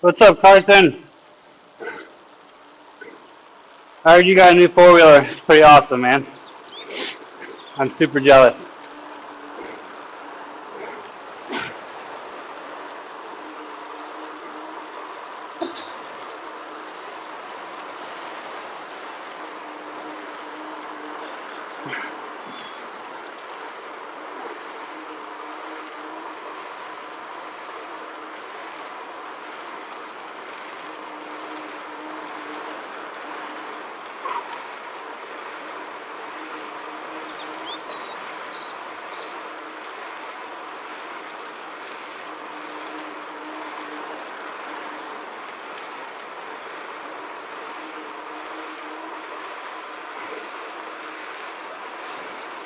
What's up, Carson? I heard you got a new four-wheeler. It's pretty awesome, man. I'm super jealous.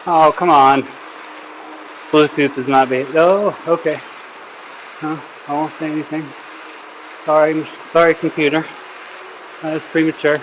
Oh, come on. Bluetooth is not being. Oh, okay. I won't say anything. Sorry, computer. That was premature.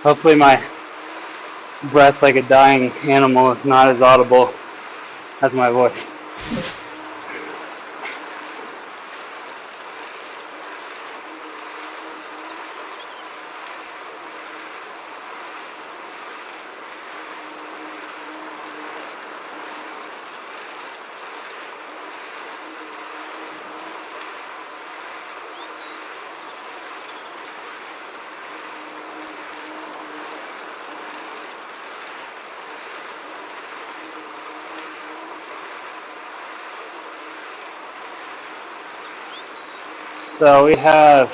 Hopefully my breath like a dying animal is not as audible as my voice. So we have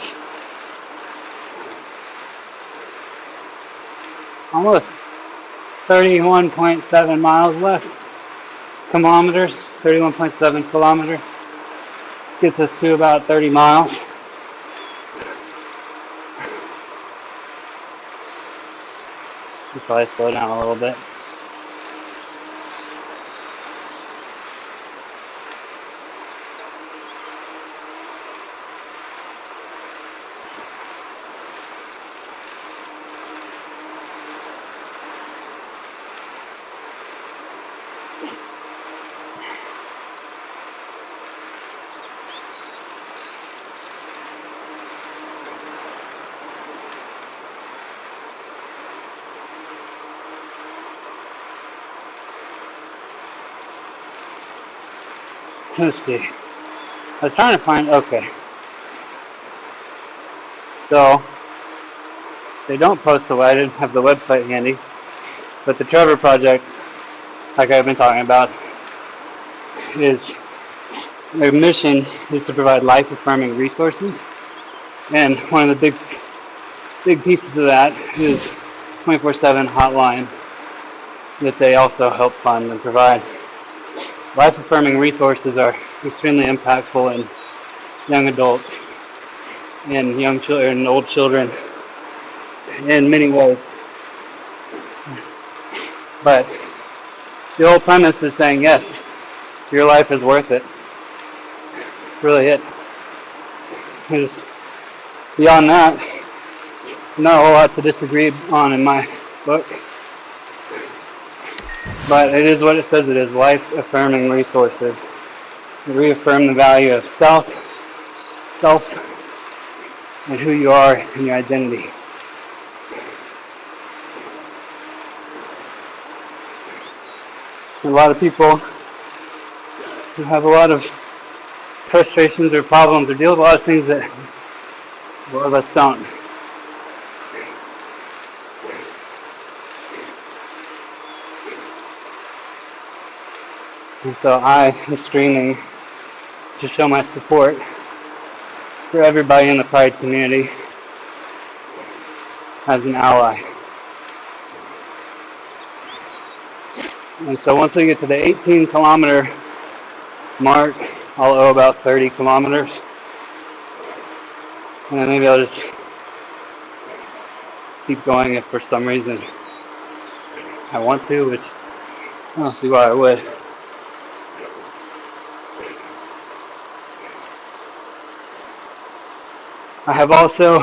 almost 31.7 miles left. Kilometers, 31.7 kilometers. Gets us to about 30 miles. We'll probably slow down a little bit. Let's see. I was trying to find, okay. So, they don't post the way, I didn't have the website handy, but the Trevor project, like I've been talking about, is, their mission is to provide life-affirming resources. And one of the big pieces of that is 24/7 hotline that they also help fund and provide. Life-affirming resources are extremely impactful in young adults and young children and old children in many ways. But the whole premise is saying, yes, your life is worth it. That's really it. There's, beyond that, not a whole lot to disagree on in my book. But it is what it says it is, life-affirming resources. Reaffirm the value of self, and who you are and your identity. A lot of people who have a lot of frustrations or problems or deal with a lot of things that a lot of us don't. And so I am streaming to show my support for everybody in the Pride community as an ally. And so once we get to the 18-kilometer mark, I'll owe about 30 kilometers. And then maybe I'll just keep going if for some reason I want to, which I don't see why I would. I have also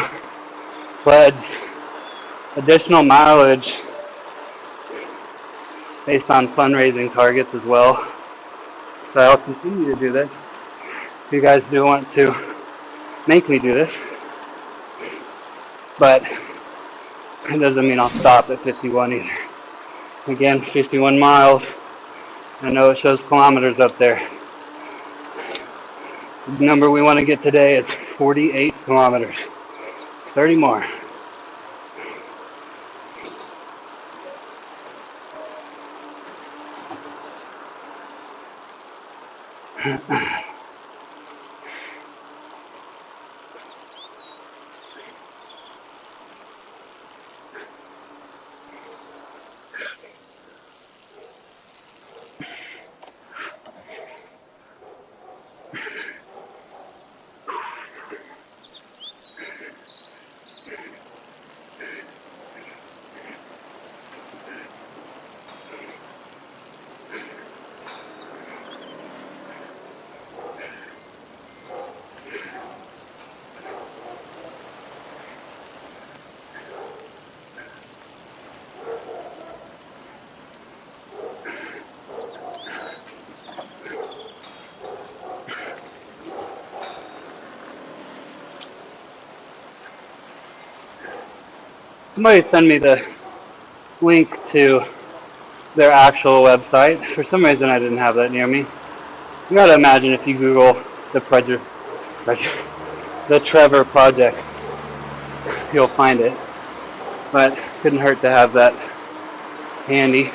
pledged additional mileage based on fundraising targets as well. So I'll continue to do this. If you guys do want to make me do this. But it doesn't mean I'll stop at 51 either. Again, 51 miles. I know it shows kilometers up there. The number we want to get today is 48 kilometers. 30 more. Somebody send me the link to their actual website. For some reason I didn't have that near me. You gotta imagine if you Google the Trevor project, you'll find it. But couldn't hurt to have that handy.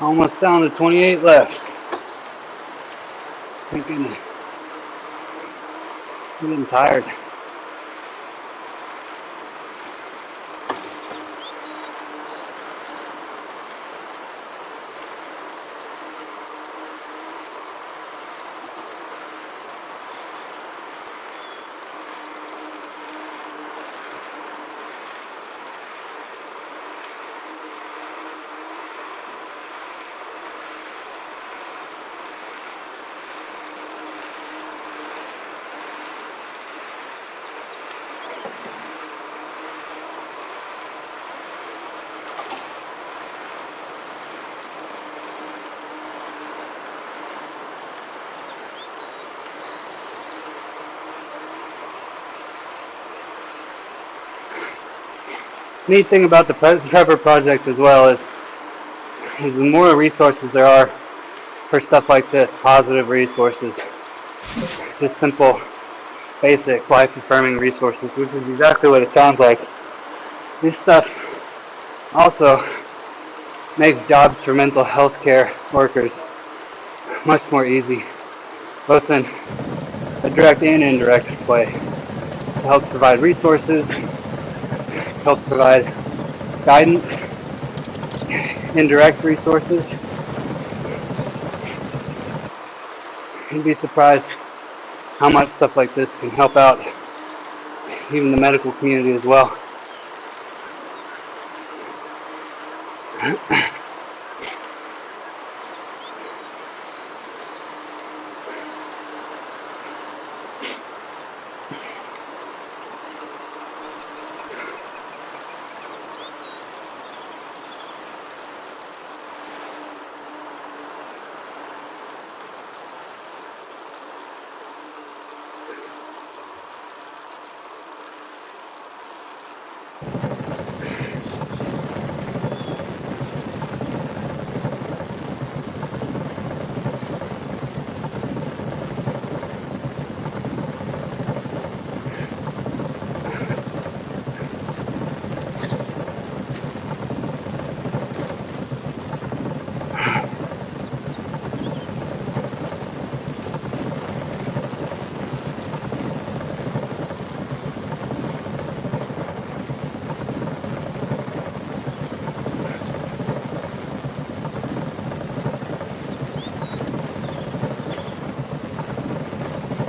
Almost down to 28 left. I'm getting tired. Neat thing about the Trevor project as well is the more resources there are for stuff like this, positive resources, just simple, basic, life-affirming resources, which is exactly what it sounds like. This stuff also makes jobs for mental health care workers much more easy, both in a direct and indirect way. It helps provide resources, helps provide guidance, indirect resources. You'd be surprised how much stuff like this can help out even the medical community as well.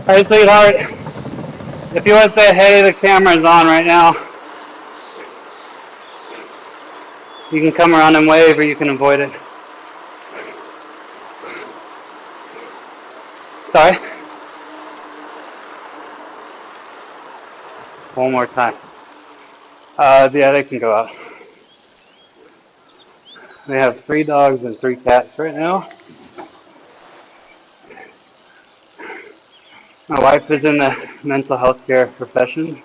Hey, sweetheart, if you want to say hey, the camera's on right now. You can come around and wave, or you can avoid it. Sorry? One more time. Yeah, they can go out. We have 3 dogs and 3 cats right now. My wife is in the mental health care profession.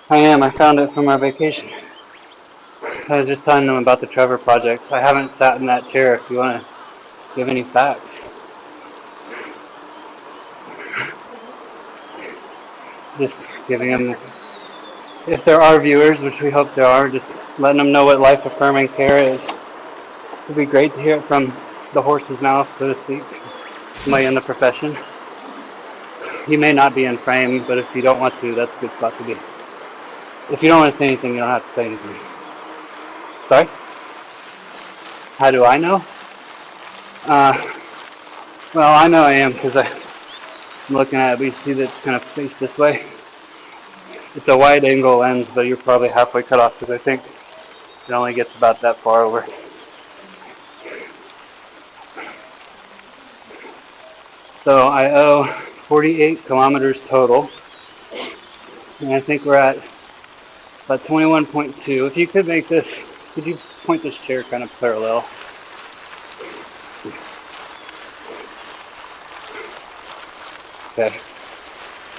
I am. I found it from our vacation. I was just telling them about the Trevor project. I haven't sat in that chair if you want to give any facts. Just giving them, if there are viewers, which we hope there are, just letting them know what life-affirming care is. It would be great to hear it from the horse's mouth, so to speak, somebody in the profession. You may not be in frame, but if you don't want to, that's a good spot to be. If you don't want to say anything, you don't have to say anything. Sorry? How do I know? Well, I know I am because I'm looking at it, but you see that it's kind of faced this way. It's a wide angle lens, but you're probably halfway cut off because I think it only gets about that far over. So I owe 48 kilometers total, and I think we're at about 21.2. If you could make this, could you point this chair kind of parallel? Okay.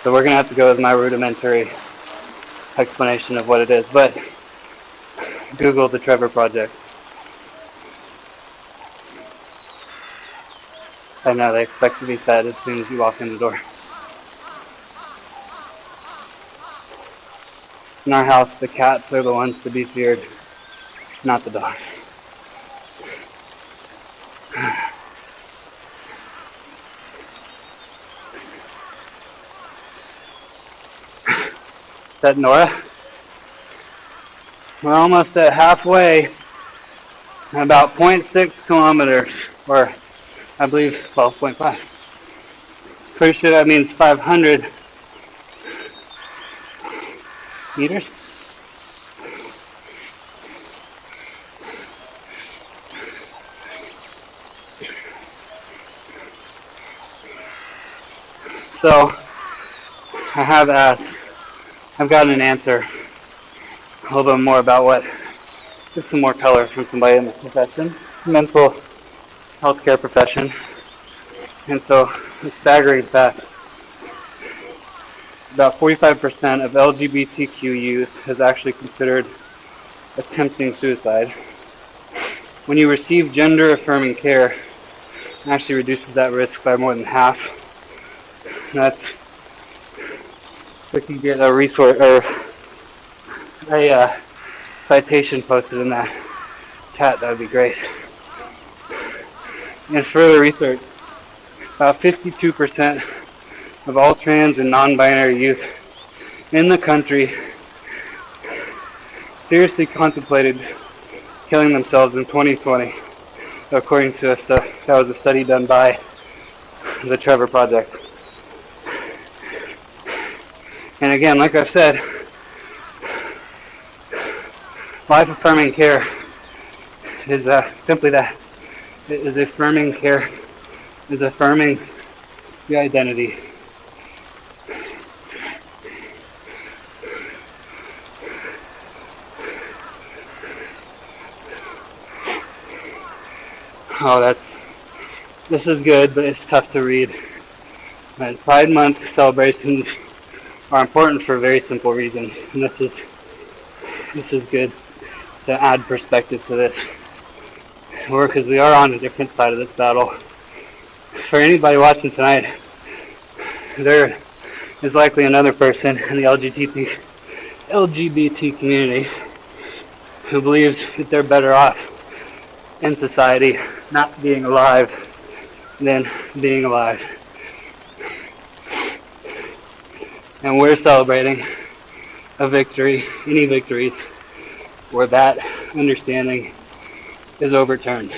So we're going to have to go with my rudimentary explanation of what it is, but Google the Trevor Project. I know they expect to be fed as soon as you walk in the door. In our house, the cats are the ones to be feared, not the dogs. Is that Nora? We're almost at halfway, about 0.6 kilometers, or I believe 12.5. Pretty sure that means 500 meters. So I have asked, I've gotten an answer, a little bit more about what, get some more color from somebody in the profession, mental healthcare profession. And so the staggering fact about 45% of LGBTQ youth has actually considered attempting suicide. When you receive gender-affirming care, it actually reduces that risk by more than half. That's, we can get a resource or a citation posted in that chat. That would be great. In further research, about 52% of all trans and non-binary youth in the country seriously contemplated killing themselves in 2020, according to that was a study done by the Trevor Project. And again, like I've said, life-affirming care is simply that. It is affirming care, is affirming the identity. Oh, this is good, but it's tough to read. And Pride Month celebrations are important for a very simple reason, and this is good to add perspective to this. Because we are on a different side of this battle. For anybody watching tonight, there is likely another person in the LGBT community who believes that they're better off in society not being alive than being alive. And we're celebrating a victory, any victories, where that understanding is overturned.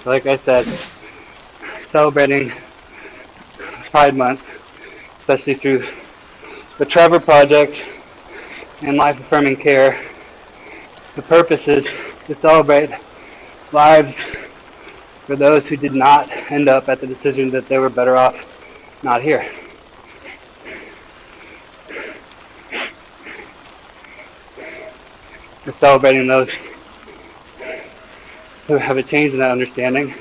Like I said, celebrating Pride Month, especially through the Trevor Project and Life Affirming Care, the purpose is to celebrate lives for those who did not end up at the decision that they were better off not here. We're celebrating those who have a change in that understanding,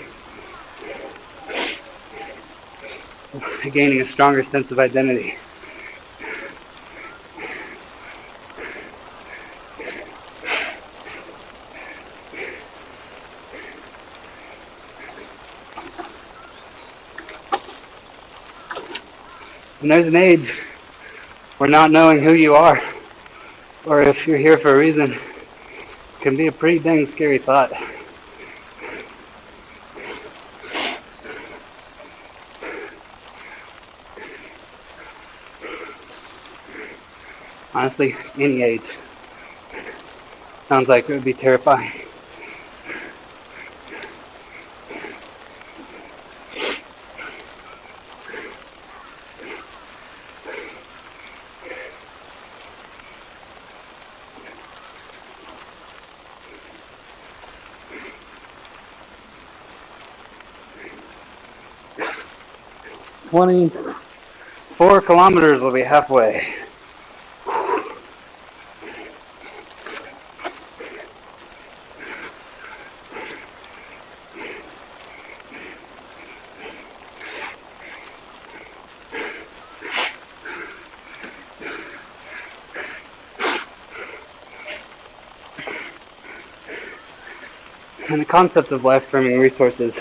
gaining a stronger sense of identity. And there's an age where not knowing who you are, or if you're here for a reason, can be a pretty dang scary thought. Honestly, any age sounds like it would be terrifying. "24 kilometers will be halfway." And the concept of life-affirming resources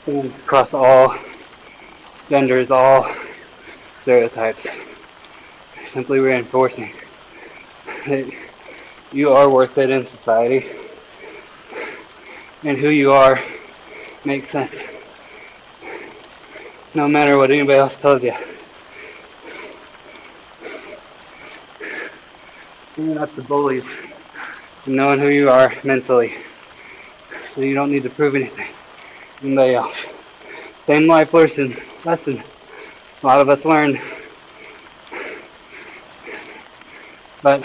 across all genders, all stereotypes, simply reinforcing that you are worth it in society, and who you are makes sense, no matter what anybody else tells you. You're not the bullies, and knowing who you are mentally, so you don't need to prove anything to anybody else. Same life lesson a lot of us learn, but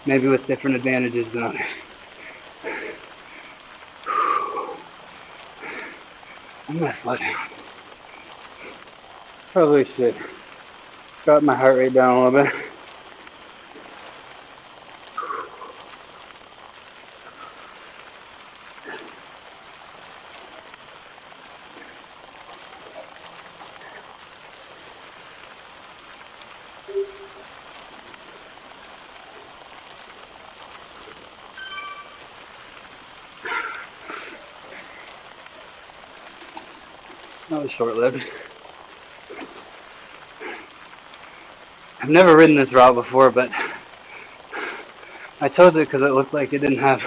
maybe with different advantages than others. I'm gonna slow down. Probably should drop my heart rate down a little bit. That was short-lived. I've never ridden this route before, but I chose it because it looked like it didn't have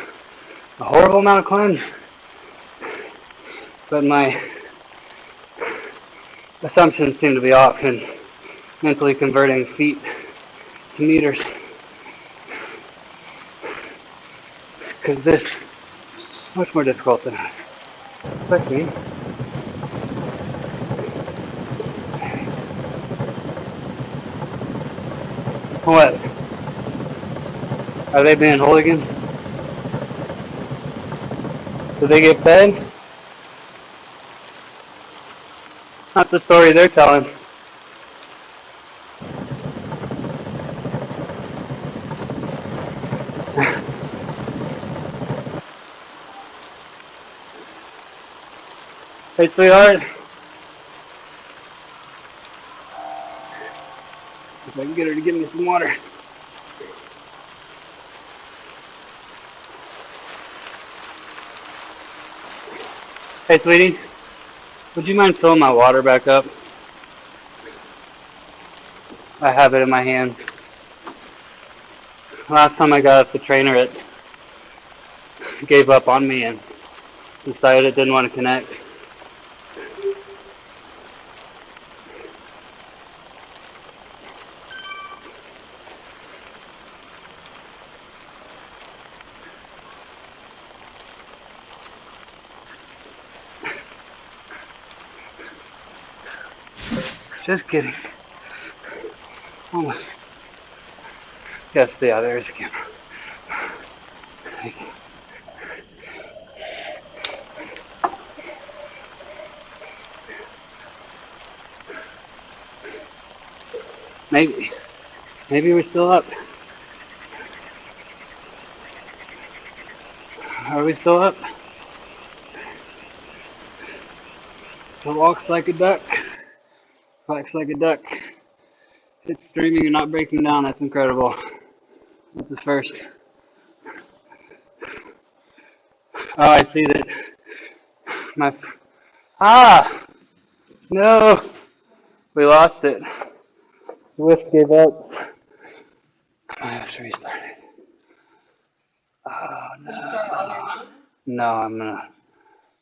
a horrible amount of climbs. But my assumptions seem to be off in mentally converting feet to meters. Because this is much more difficult than I expected. What? Are they being hooligans? Did they get fed? Not the story they're telling. Hey, sweetheart. If I can get her to give me some water. Hey, sweetie. Would you mind filling my water back up? I have it in my hand. Last time I got up the trainer, it gave up on me and decided it didn't want to connect. Just kidding. Almost. Yes, yeah, there's a camera. Maybe we're still up. Are we still up? It walks like a duck. Quacks like a duck. It's streaming and not breaking down. That's incredible. That's the first. Oh, I see that. No, we lost it. Swift gave up. I have to restart it. Oh no. No, I'm gonna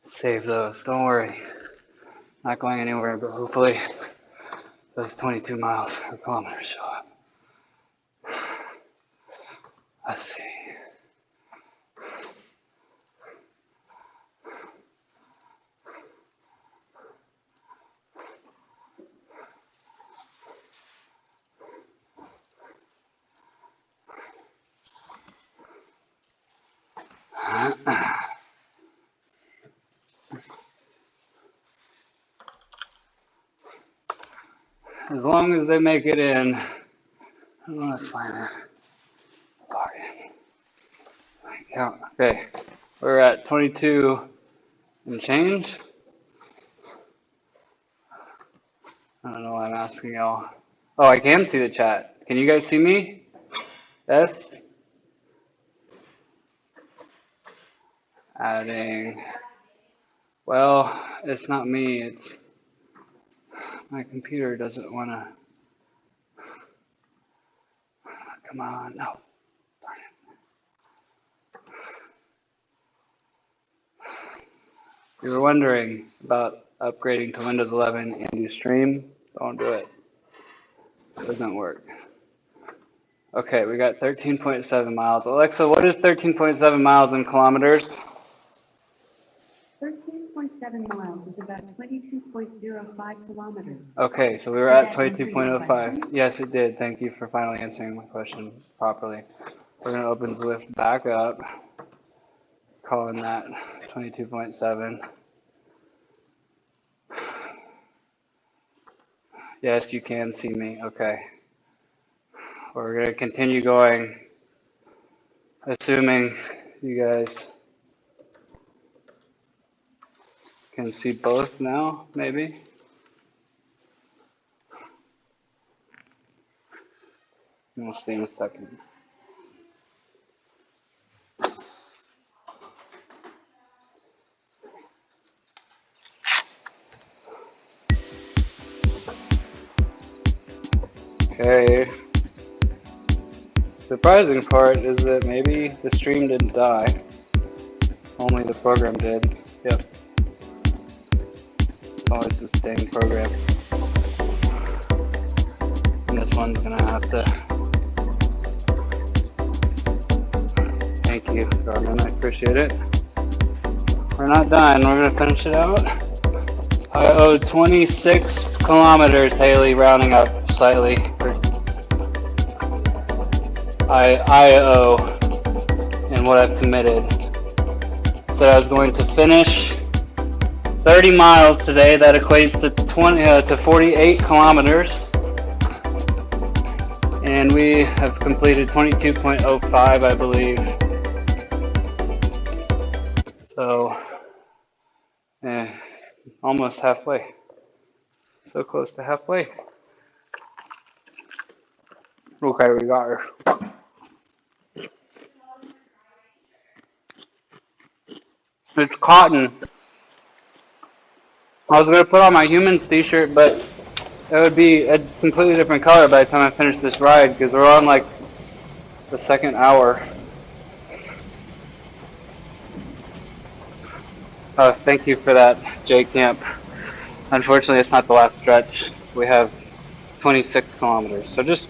save those. Don't worry. Not going anywhere, but hopefully those 22 miles or kilometers show up. Let's see. As long as they make it in, I'm gonna sign it. Yeah, okay. We're at 22 and change. I don't know why I'm asking y'all. Oh, I can see the chat. Can you guys see me? Yes? Adding. Well, it's not me. It's my computer doesn't want to. Come on. No. Darn it. You were wondering about upgrading to Windows 11 and you stream? Don't do it. It doesn't work. Okay, we got 13.7 miles. Alexa, what is 13.7 miles in kilometers? 13.7 miles is about 22.05 kilometers. Okay, so we were at 22.05. Yes, it did. Thank you for finally answering my question properly. We're going to open Zwift back up, calling that 22.7. Yes, you can see me. Okay. We're going to continue going, assuming you guys can see both now, maybe. We'll see in a second. Okay. Surprising part is that maybe the stream didn't die. Only the program did. Yep. It's always the same program. And this one's gonna have to. Thank you, Garmin. I appreciate it. We're not done. We're gonna finish it out. I owe 26 kilometers, Haley, rounding up slightly. I owe in what I've committed. Said I was going to finish 30 miles today. That equates to 48 kilometers. And we have completed 22.05, I believe. So, almost halfway. So close to halfway. Okay, we got her. It's cotton. I was going to put on my humans t-shirt, but it would be a completely different color by the time I finish this ride, because we're on like the second hour. Oh, thank you for that, J Camp. Unfortunately, it's not the last stretch. We have 26 kilometers, so just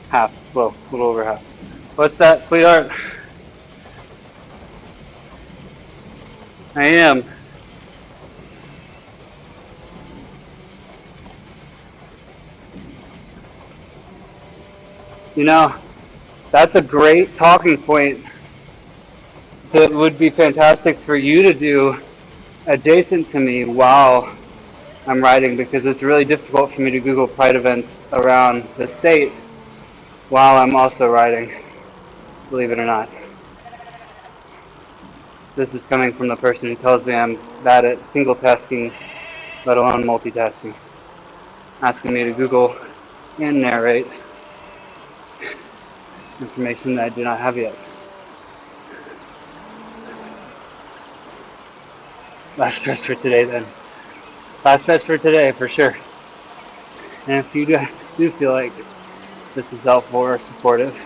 half, well, a little over half. What's that, sweetheart? I am. You know, that's a great talking point that would be fantastic for you to do adjacent to me while I'm riding, because it's really difficult for me to Google Pride events around the state while I'm also riding, believe it or not. This is coming from the person who tells me I'm bad at single tasking, let alone multitasking. Asking me to Google and narrate information that I do not have yet. Last stress for today then. Last stress for today for sure. And if you guys do feel like this is helpful or supportive,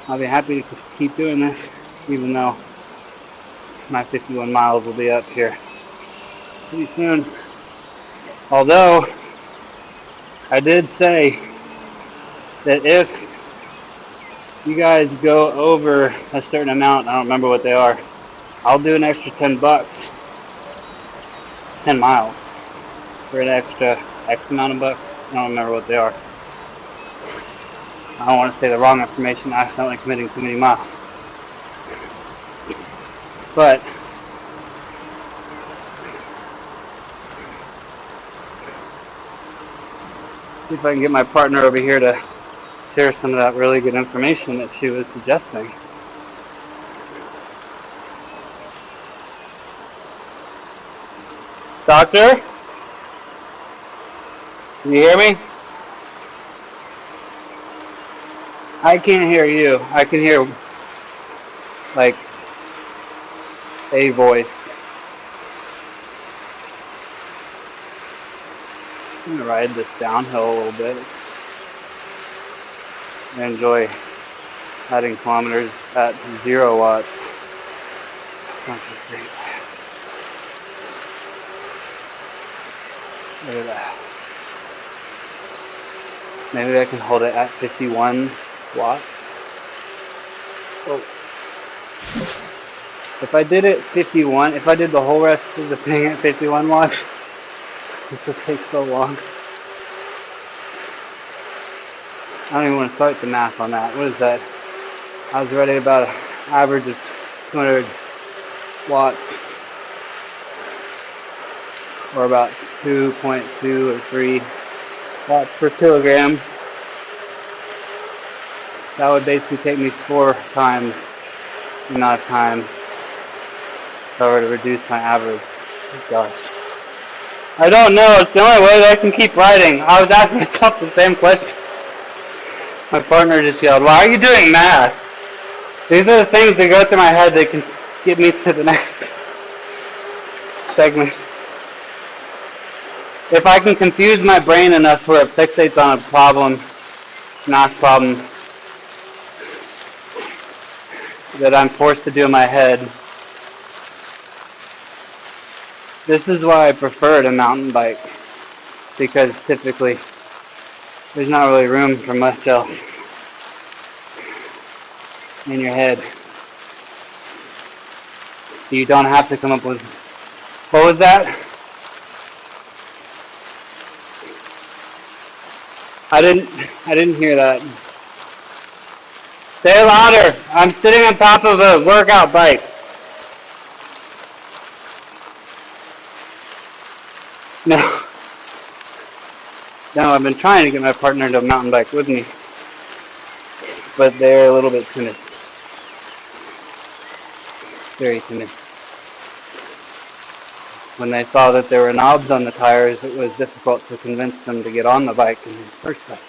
I'll be happy to keep doing this, even though my 51 miles will be up here pretty soon. Although, I did say that if you guys go over a certain amount, I don't remember what they are, I'll do an extra $10, 10 miles, for an extra X amount of bucks. I don't remember what they are. I don't want to say the wrong information, accidentally committing too many miles. But see if I can get my partner over here to share some of that really good information that she was suggesting. Doctor? Can you hear me? I can't hear you. I can hear like a voice. I'm gonna ride this downhill a little bit. I enjoy adding kilometers at 0 watts. That's great. Look at that. Maybe I can hold it at 51 watts. Oh. If I did it 51, if I did the whole rest of the thing at 51 watts, this will take so long. I don't even want to start the math on that. What is that? I was already about an average of 200 watts, or about 2.2 or 3 watts per kilogram. That would basically take me 4 times the amount of time if I were to reduce my average. Oh gosh. I don't know. It's the only way that I can keep riding. I was asking myself the same question. My partner just yelled, "Why are you doing math?" These are the things that go through my head that can get me to the next segment. If I can confuse my brain enough where it fixates on a problem math problem that I'm forced to do in my head. This is why I prefer to mountain bike, because typically there's not really room for much else in your head. So you don't have to come up with, what was that? I didn't hear that. Say louder. I'm sitting on top of a workout bike. No. No, I've been trying to get my partner to mountain bike with me, but they're a little bit timid. Very timid. When they saw that there were knobs on the tires, it was difficult to convince them to get on the bike in the first place.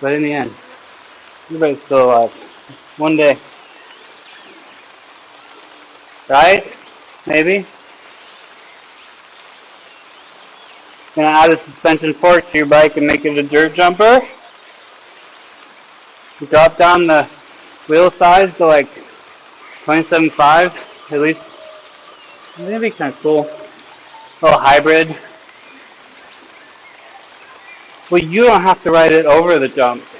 But in the end, everybody's still alive. One day. Right? Maybe? Gonna add a suspension fork to your bike and make it a dirt jumper? You drop down the wheel size to like 27.5, at least. That'd be kind of cool. A little hybrid. Well, you don't have to ride it over the jumps.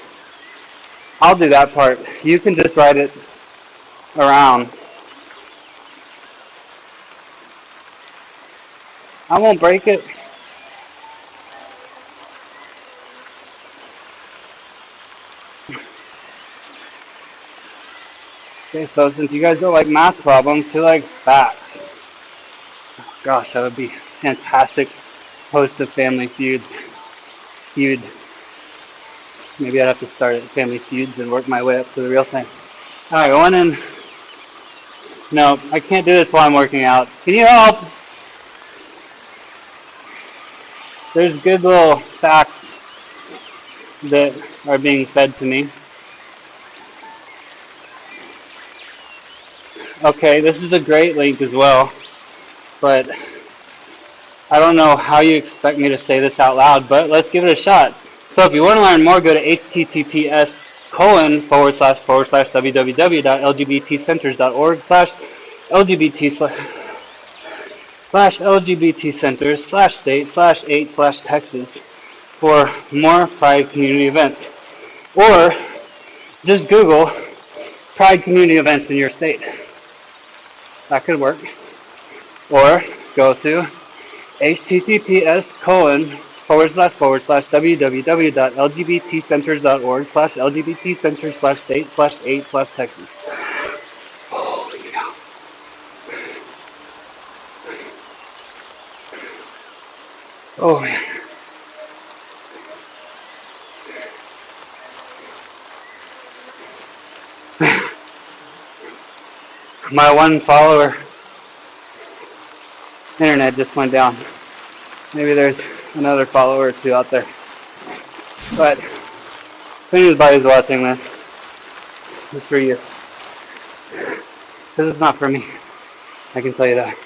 I'll do that part. You can just ride it around. I won't break it. Okay, so since you guys don't like math problems, who likes facts? Oh, gosh, that would be fantastic host of Family Feud. Maybe I'd have to start at Family Feuds and work my way up to the real thing. Alright, going in. No, I can't do this while I'm working out. Can you help? There's good little facts that are being fed to me. Okay, this is a great link as well, but I don't know how you expect me to say this out loud, but let's give it a shot. So if you want to learn more, go to https://www.lgbtcenters.org/lgbtcenters/state/8/Texas for more Pride community events. Or just Google Pride community events in your state. That could work. Or go to https://www.lgbtcenters.org/lgbtcenters/state/8/Texas. Holy cow. Oh man. My one follower internet just went down. Maybe there's another follower or two out there. But if anybody's watching this, it's for you. Because it's not for me. I can tell you that.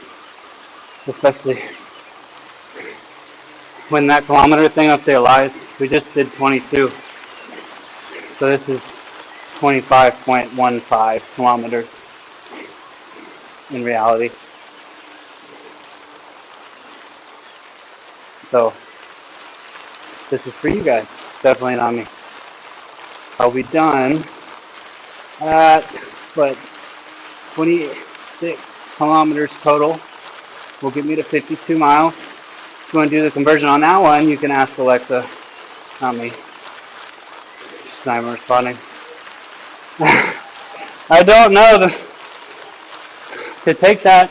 Especially when that kilometer thing up there lies. We just did 22. So this is 25.15 kilometers in reality. So this is for you guys, definitely not me. I'll be done at 26 kilometers total. Will get me to 52 miles. If you want to do the conversion on that one, you can ask Alexa, not me. She's not even responding. I don't know to take that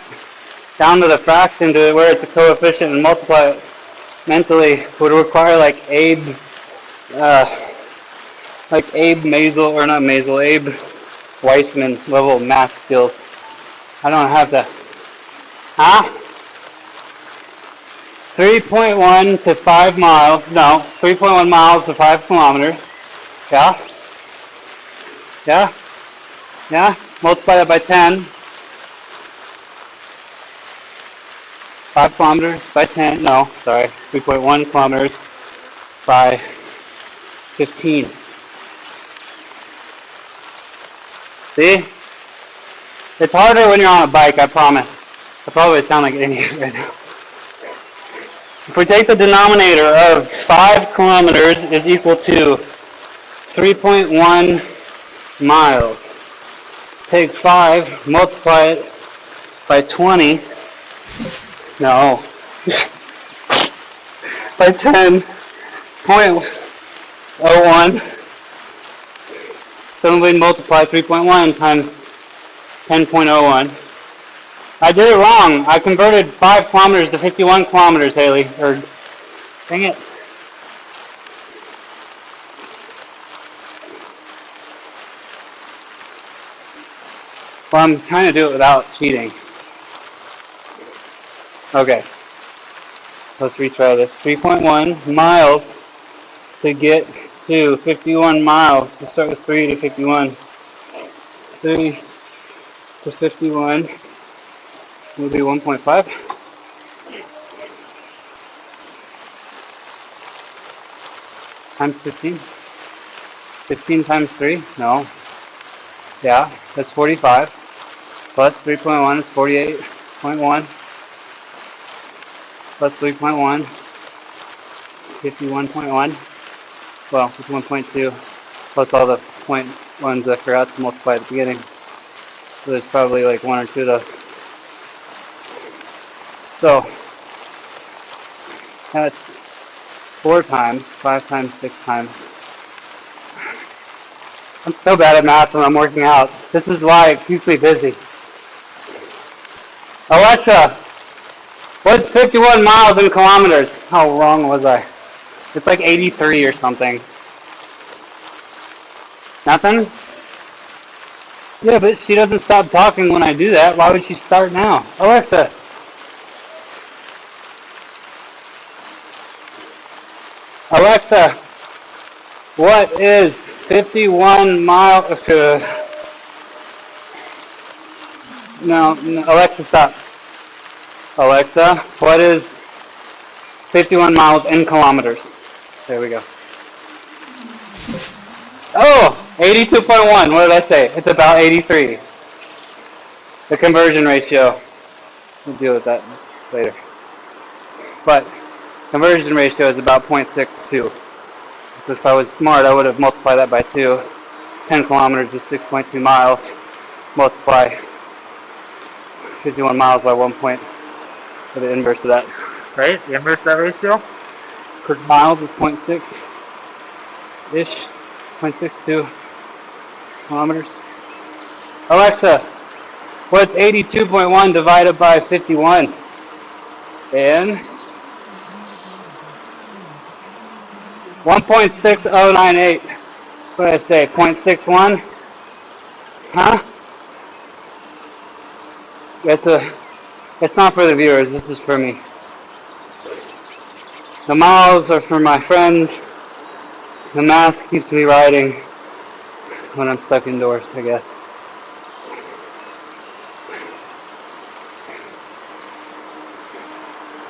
down to the fraction to where it's a coefficient and multiply it mentally would require like Abe Weissman level math skills. I don't have that. 3.1 to 5 miles. No, 3.1 miles to 5 kilometers. Yeah. Multiply that by 10. 5 kilometers by 10. No, sorry. 3.1 kilometers by 15. See? It's harder when you're on a bike, I promise. I probably sound like an idiot right now. If we take the denominator of 5 kilometers is equal to 3.1 miles. Take 5, multiply it by 20. No. By 10.01. Then we multiply 3.1 times 10.01. I did it wrong. I converted 5 kilometers to 51 kilometers, Haley. Dang it. Well, I'm trying to do it without cheating. Okay. Let's retry this. 3.1 miles to get to 51 miles. We'll start with 3 to 51. 3 to 51 will be 1.5. Times 15. 15 times 3? No. Yeah, that's 45. Plus 3.1 is 48.1. Plus 3.1, 51.1. Well, it's 1.2. Plus all the 0.1s I forgot to multiply at the beginning. So there's probably like 1 or 2 of those. So that's 4 times, 5 times, 6 times. I'm so bad at math when I'm working out. This is why it keeps me busy. Alexa, what's 51 miles in kilometers? How wrong was I? It's like 83 or something. Nothing? Yeah, but she doesn't stop talking when I do that. Why would she start now? Alexa. Alexa, what is 51 miles? No, Alexa, stop. Alexa, what is 51 miles in kilometers? There we go. Oh, 82.1. What did I say? It's about 83. The conversion ratio. We'll deal with that later. But conversion ratio is about 0.62. If I was smart, I would have multiplied that by 2. 10 kilometers is 6.2 miles. Multiply 51 miles by 1 point for the inverse of that. Right? The inverse of that ratio? Because miles is 0.6-ish. 0.62 kilometers. Alexa, what's 82.1 divided by 51? And 1.6098. What did I say? 0.61? Huh? It's not for the viewers. This is for me. The miles are for my friends. The math keeps me riding when I'm stuck indoors, I guess.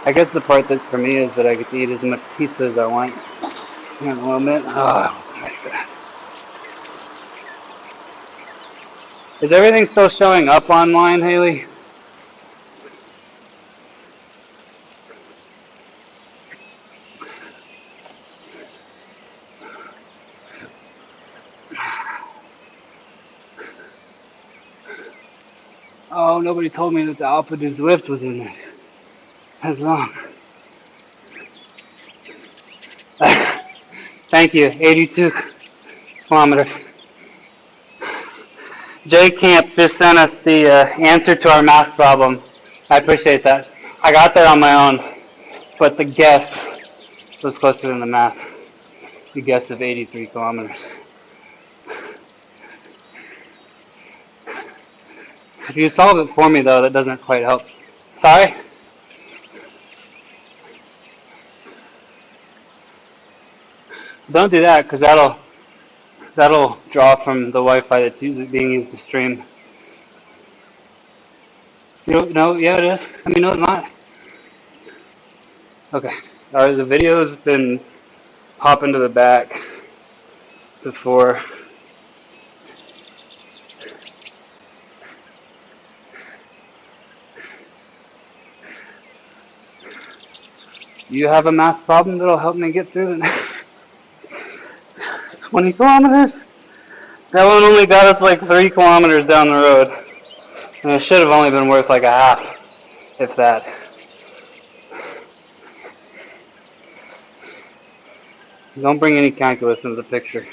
I guess the part that's for me is that I get to eat as much pizza as I want in a little bit. Oh, is everything still showing up online, Haley? Oh, nobody told me that the Alpadoo's lift was in this. As long. Thank you. 82 kilometers. J Camp just sent us the answer to our math problem. I appreciate that. I got that on my own, but the guess was closer than the math. The guess of 83 kilometers. If you solve it for me, though, that doesn't quite help. Sorry? Don't do that, because that'll draw from the Wi-Fi that's being used to stream. No, yeah, it is. I mean, no, it's not. Okay. The video's been popping to the back. before you have a math problem that'll help me get through the next 20 kilometers. That one only got us like 3 kilometers down the road. And it should have only been worth like a half, if that. Don't bring any calculus into the picture.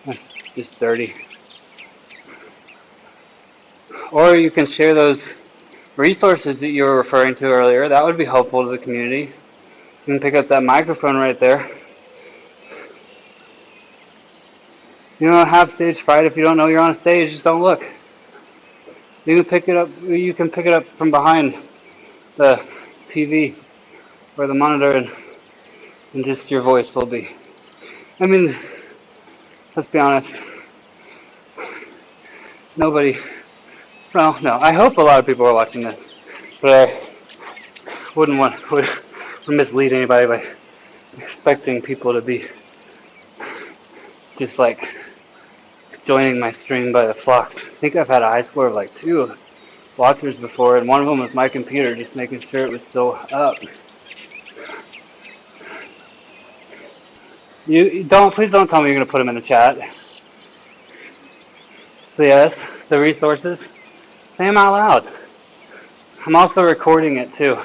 That's just dirty. Or you can share those resources that you were referring to earlier. That would be helpful to the community. You can pick up that microphone right there. You don't have stage fright if you don't know you're on a stage. Just don't look. You can pick it up. You can pick it up from behind the TV or the monitor, and just your voice will be. I mean, let's be honest. Nobody. Well, no. I hope a lot of people are watching this, but I would mislead anybody by expecting people to be just like joining my stream by the flocks. I think I've had a high score of like 2 watchers before, and one of them was my computer, just making sure it was still up. Please don't tell me you're gonna put them in the chat. So yes, the resources, say them out loud. I'm also recording it too.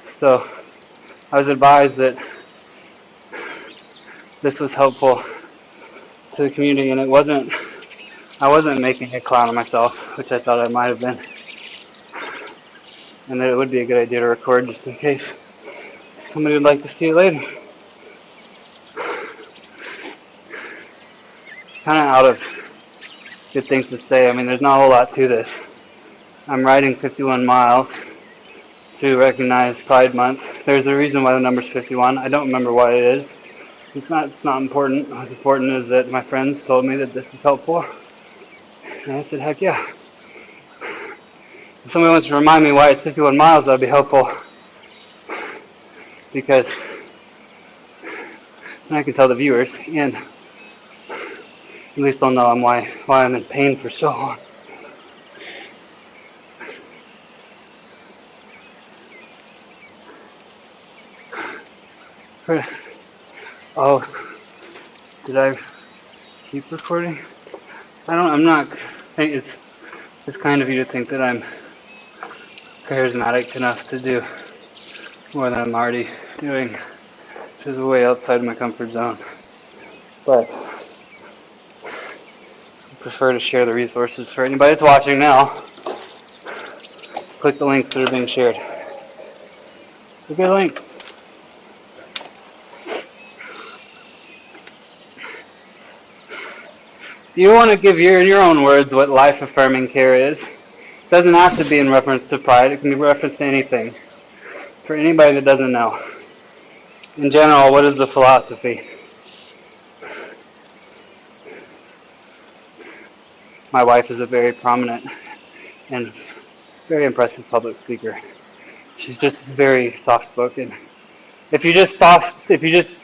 So I was advised that this was helpful to the community, and I wasn't making a clown of myself, which I thought I might have been. And that it would be a good idea to record just in case somebody would like to see it later. Kind of out of good things to say. I mean, there's not a whole lot to this. I'm riding 51 miles to recognize Pride Month. There's a reason why the number's 51. I don't remember why it is. It's not important. What's important is that my friends told me that this is helpful. And I said, heck yeah. If somebody wants to remind me why it's 51 miles, that would be helpful. Because then I can tell the viewers, and at least they'll know why I'm in pain for so long. Oh, did I keep recording? I'm not. It's kind of you to think that I'm charismatic enough to do more than I'm already doing, which is way outside my comfort zone. But I prefer to share the resources for anybody that's watching now. Click the links that are being shared. They're good links. You want to give in your own words what life-affirming care is. It doesn't have to be in reference to pride. It can be referenced to anything. For anybody that doesn't know. In general, what is the philosophy? My wife is a very prominent and very impressive public speaker. She's just very soft-spoken. If you just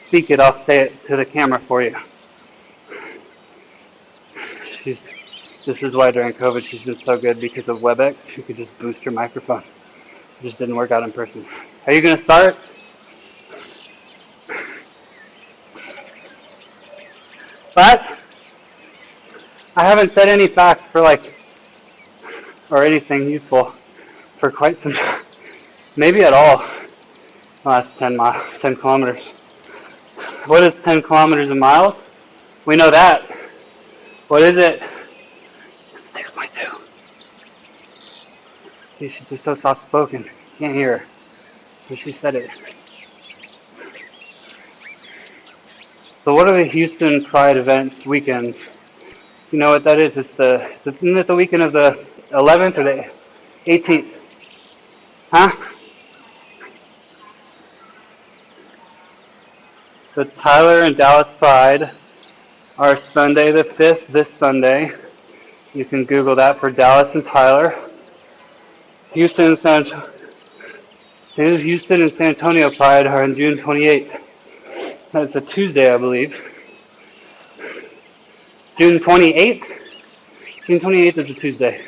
speak it, I'll say it to the camera for you. This is why during COVID she's been so good, because of WebEx. You could just boost her microphone. It just didn't work out in person. Are you going to start? But I haven't said any facts or anything useful for quite some time. Maybe at all the last 10 kilometers. What is 10 kilometers in miles? We know that. What is it? 6.2. See, she's just so soft-spoken. Can't hear her. But she said it. So what are the Houston Pride events weekends? You know what that is? Isn't it the weekend of the 11th or the 18th? Huh? So Tyler and Dallas Pride are Sunday the 5th, this Sunday. You can Google that for Dallas and Tyler. Houston and San Antonio Pride are on June 28th. That's a Tuesday, I believe. June 28th? June 28th is a Tuesday.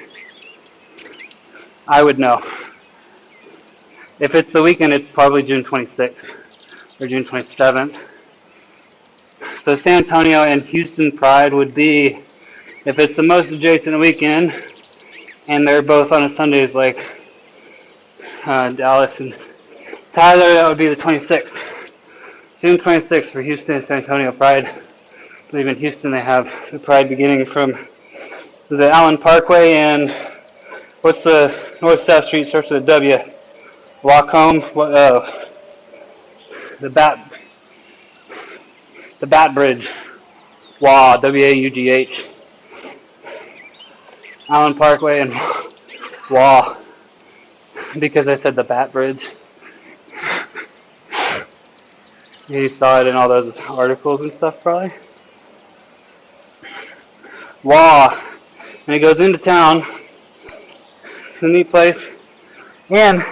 I would know. If it's the weekend, it's probably June 26th or June 27th. So San Antonio and Houston Pride would be, if it's the most adjacent weekend, and they're both on a Sundays like Dallas and Tyler, that would be the 26th. June 26th for Houston and San Antonio Pride. I believe in Houston they have the Pride beginning from, is it Allen Parkway and what's the north-south street starts with a W? Walk home, the Bat Bridge. WAUGH, W-A-U-G-H. Allen Parkway and WAUGH. Because I said the Bat Bridge. You saw it in all those articles and stuff, probably. WAUGH. And it goes into town. It's a neat place. And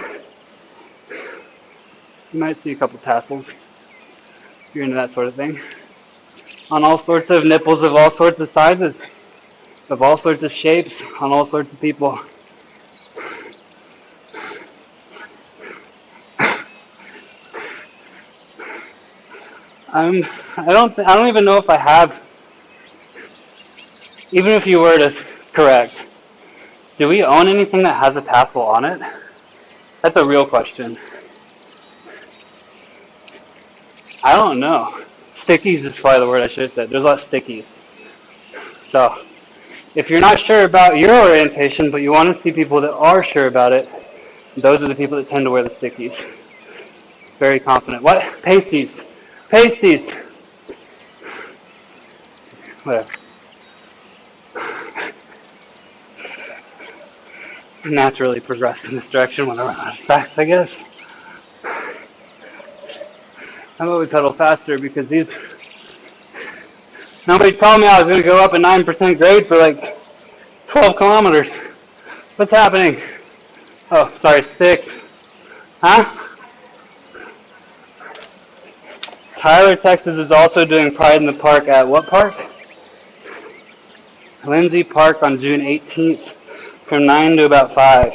you might see a couple tassels if you're into that sort of thing. On all sorts of nipples of all sorts of sizes, of all sorts of shapes, on all sorts of people. I don't even know if I have, even if you were to correct, do we own anything that has a tassel on it? That's a real question. I don't know. Stickies is probably the word I should have said. There's a lot of stickies. So, if you're not sure about your orientation, but you want to see people that are sure about it, those are the people that tend to wear the stickies. Very confident. What? Pasties. Pasties. Whatever. Naturally progress in this direction when I run out of facts, I guess. How about we pedal faster, because these... Nobody told me I was going to go up a 9% grade for like 12 kilometers. What's happening? Oh, sorry, sticks. Huh? Tyler, Texas is also doing Pride in the Park at what park? Lindsay Park on June 18th from 9 to about 5.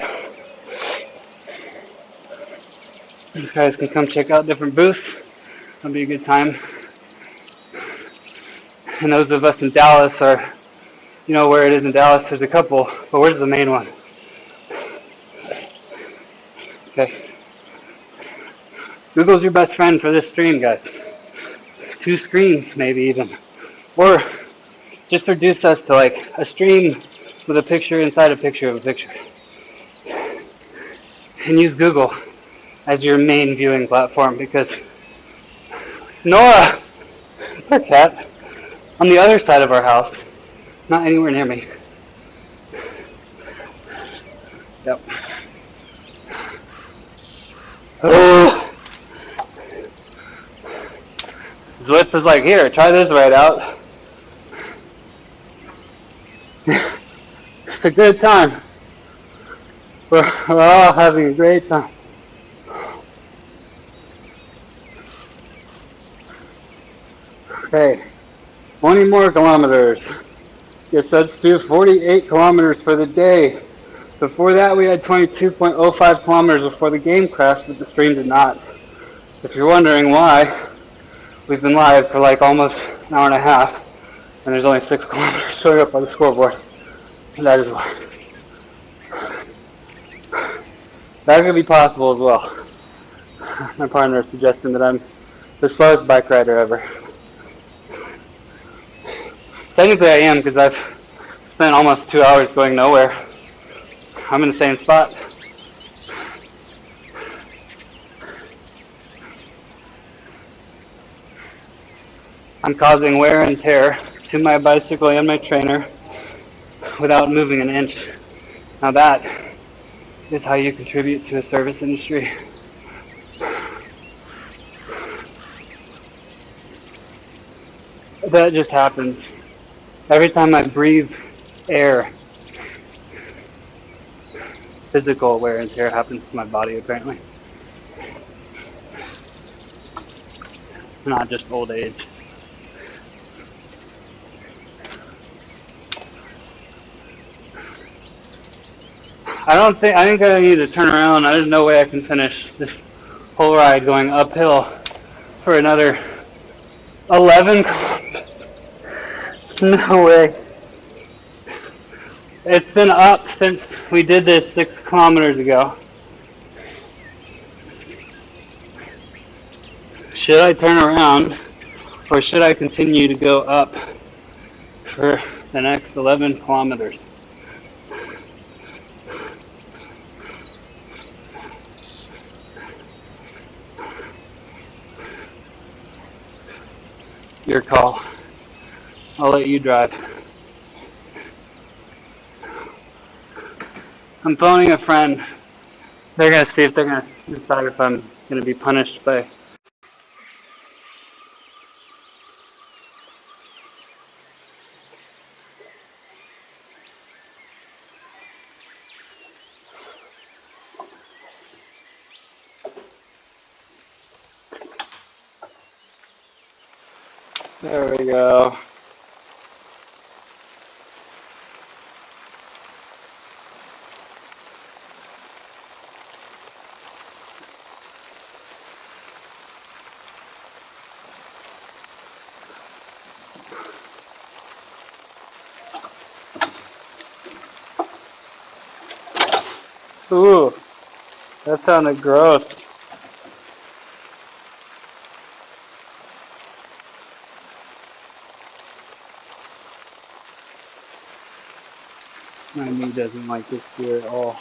These guys can come check out different booths. It'll be a good time. And those of us in Dallas are, you know where it is in Dallas, there's a couple, but where's the main one? Okay. Google's your best friend for this stream, guys. 2 screens, maybe even. Or just reduce us to like a stream with a picture inside a picture of a picture. And use Google as your main viewing platform, because Nora, it's our cat, on the other side of our house, not anywhere near me. Yep. Oh. Zwift was like, here, try this right out. It's a good time. We're all having a great time. Okay, 20 more kilometers. Gets us to 48 kilometers for the day. Before that, we had 22.05 kilometers before the game crashed, but the stream did not. If you're wondering why, we've been live for like almost an hour and a half, and there's only 6 kilometers showing up on the scoreboard. And that is why. That could be possible as well. My partner is suggesting that I'm the slowest bike rider ever. Technically I am, because I've spent almost 2 hours going nowhere. I'm in the same spot. I'm causing wear and tear to my bicycle and my trainer without moving an inch. Now that is how you contribute to a service industry. That just happens. Every time I breathe air, physical wear and tear happens to my body, apparently. Not just old age. I think I need to turn around. There's no way I can finish this whole ride going uphill for another 11 kilometers. No way. It's been up since we did this 6 kilometers ago. Should I turn around or should I continue to go up for the next 11 kilometers? Your call. I'll let you drive. I'm phoning a friend. They're going to see if they're going to decide if I'm going to be punished by. There we go. Ooh, that sounded gross. My knee doesn't like this gear at all.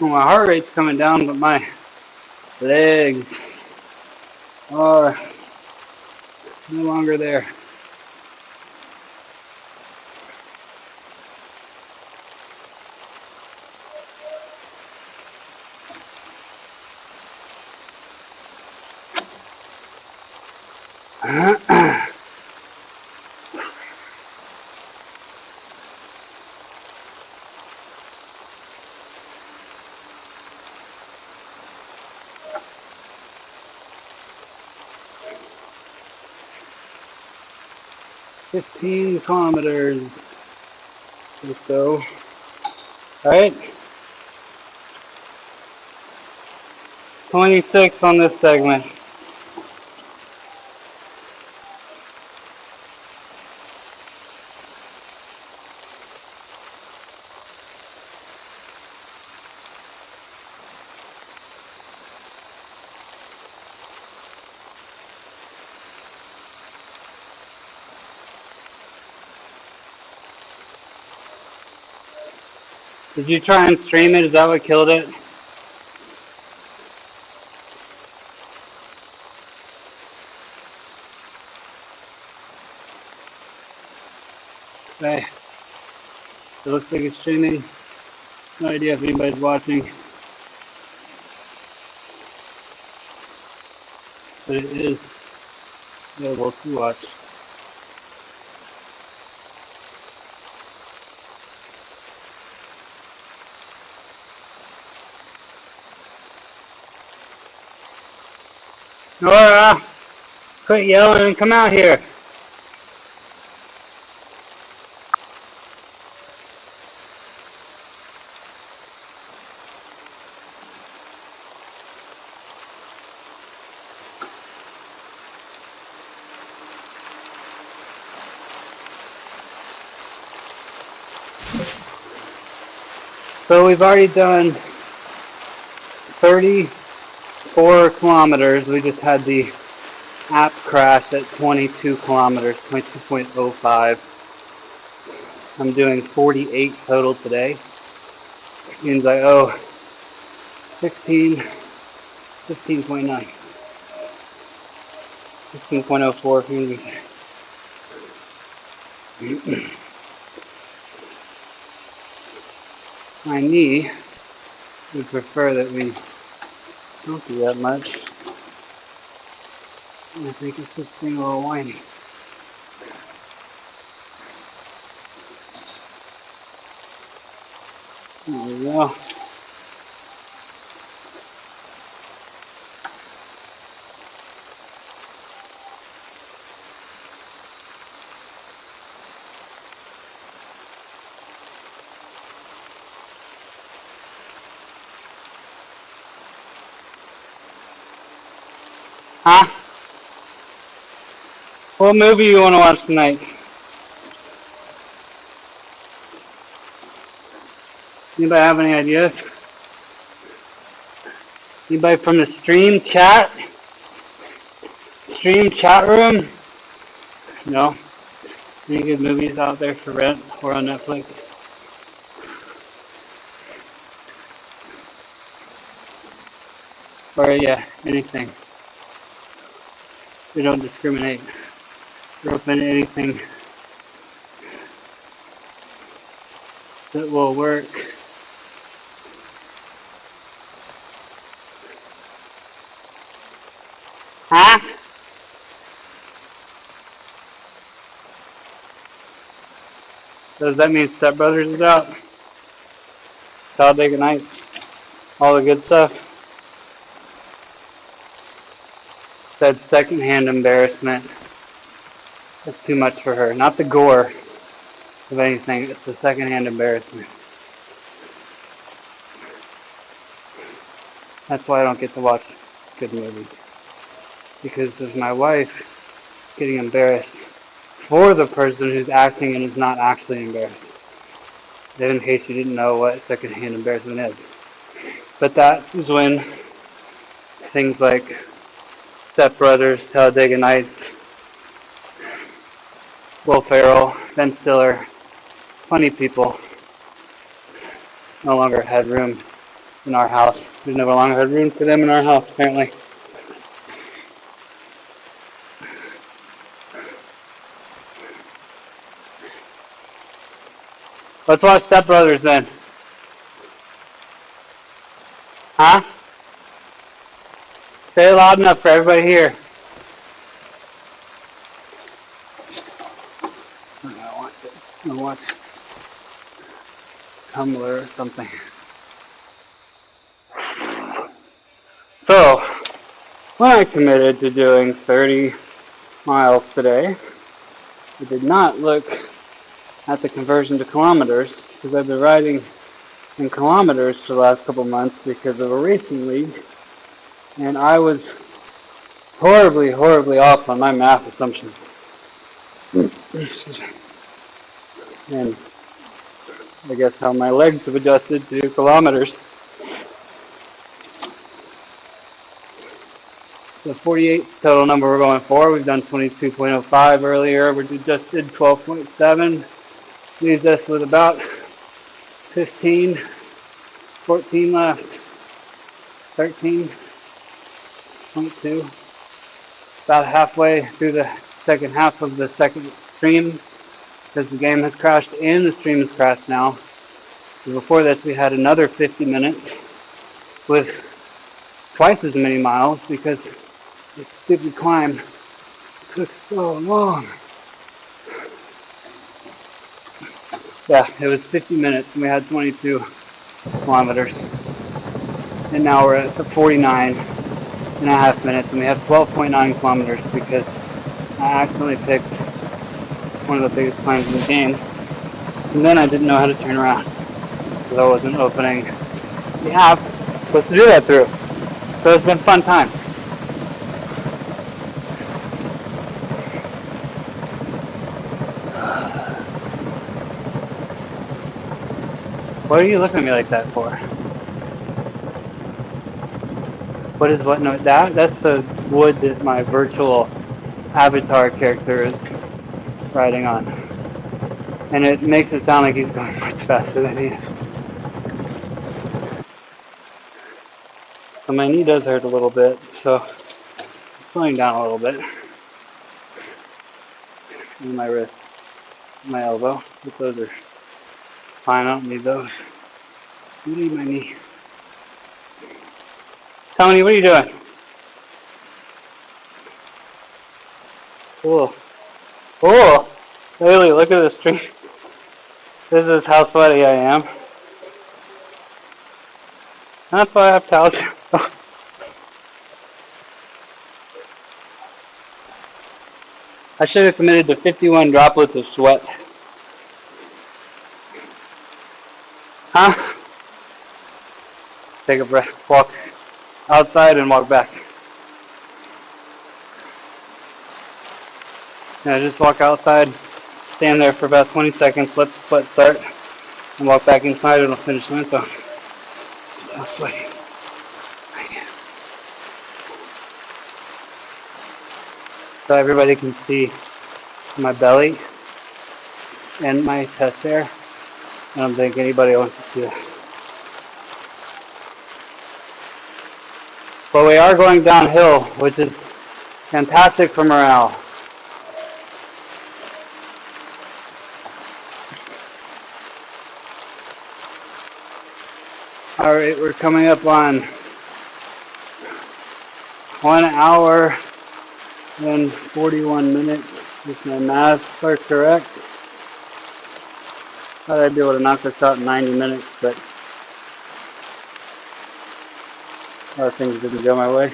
Well, my heart rate's coming down, but my legs are no longer there. Uh-huh. 15 kilometers or so. All right. 26 on this segment. Did you try and stream it? Is that what killed it? Okay. It looks like it's streaming. No idea if anybody's watching. But it is available to watch. Nora, quit yelling and come out here. So we've already done 30 4 kilometers. We just had the app crash at 22 kilometers, 22.05. I'm doing 48 total today. Means I owe 15.9. 15.04 if you want. My knee would prefer that we don't do that much. I think it's just being a little whiny. There we go. Huh? What movie you want to watch tonight? Anybody have any ideas? Anybody from the stream chat room? No? Any good movies out there for rent or on Netflix? Or yeah, anything. We don't discriminate. We're open to anything that will work. Huh? Does that mean Step Brothers is out? Talladega Nights? All the good stuff? Said secondhand embarrassment. That's too much for her. Not the gore of anything, it's the secondhand embarrassment. That's why I don't get to watch good movies. Because of my wife getting embarrassed for the person who's acting and is not actually embarrassed. In case you didn't know what secondhand embarrassment is. But that is when things like Step Brothers, Talladega Nights, Will Ferrell, Ben Stiller, funny people no longer had room in our house. We no longer had room for them in our house, apparently. Let's watch Step Brothers then. Huh? Say it loud enough for everybody here. I want this. I want Tumblr or something. So, when I committed to doing 30 miles today, I did not look at the conversion to kilometers because I've been riding in kilometers for the last couple months because of a racing league, and I was horribly off on my math assumptions. And I guess how my legs have adjusted to kilometers. The 48 total number we're going for. We've done 22.05 earlier. We just did 12.7. Leaves us with about 14 left. 13.2. About halfway through the second half of the second stream because the game has crashed and the stream has crashed now. And before this, we had another 50 minutes with twice as many miles because this stupid climb took so long. Yeah, it was 50 minutes and we had 22 kilometers. And now we're at the 49.5 minutes and we have 12.9 kilometers because I accidentally picked one of the biggest climbs in the game. And then I didn't know how to turn around because I wasn't opening the app I'm supposed to do that through. So it's been a fun time. What are you looking at me like that for? What is what? No, that's the wood that my virtual avatar character is riding on. And it makes it sound like he's going much faster than he is. So my knee does hurt a little bit, so I'm slowing down a little bit. And my wrist, my elbow, but those are fine, I don't need those. You need my knee. Tony, what are you doing? Cool. Oh, Haley, look at this tree. This is how sweaty I am. That's why I have towels. I should have committed to 51 droplets of sweat. Huh? Take a breath, walk outside and walk back. Yeah, just walk outside, stand there for about 20 seconds, let the sweat start, and walk back inside and it'll finish the rinse off. I'm sweaty. So everybody can see my belly and my chest hair. I don't think anybody wants to see that. But we are going downhill, which is fantastic for morale. All right, we're coming up on 1 hour and 41 minutes, if my maths are correct. Thought I'd be able to knock this out in 90 minutes, but other things didn't go my way.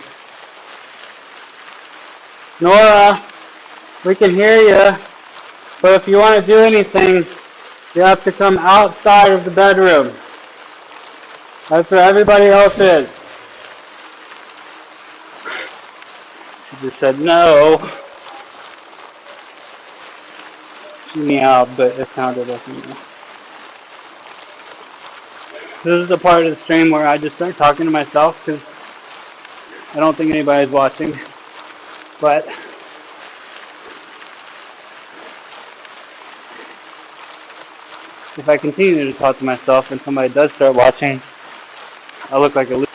Nora, we can hear you, but if you want to do anything, you have to come outside of the bedroom. That's where everybody else is. She just said no. She meowed, but it sounded like a meow. This is the part of the stream where I just start talking to myself because I don't think anybody's watching. But if I continue to talk to myself and somebody does start watching, I look like a loser.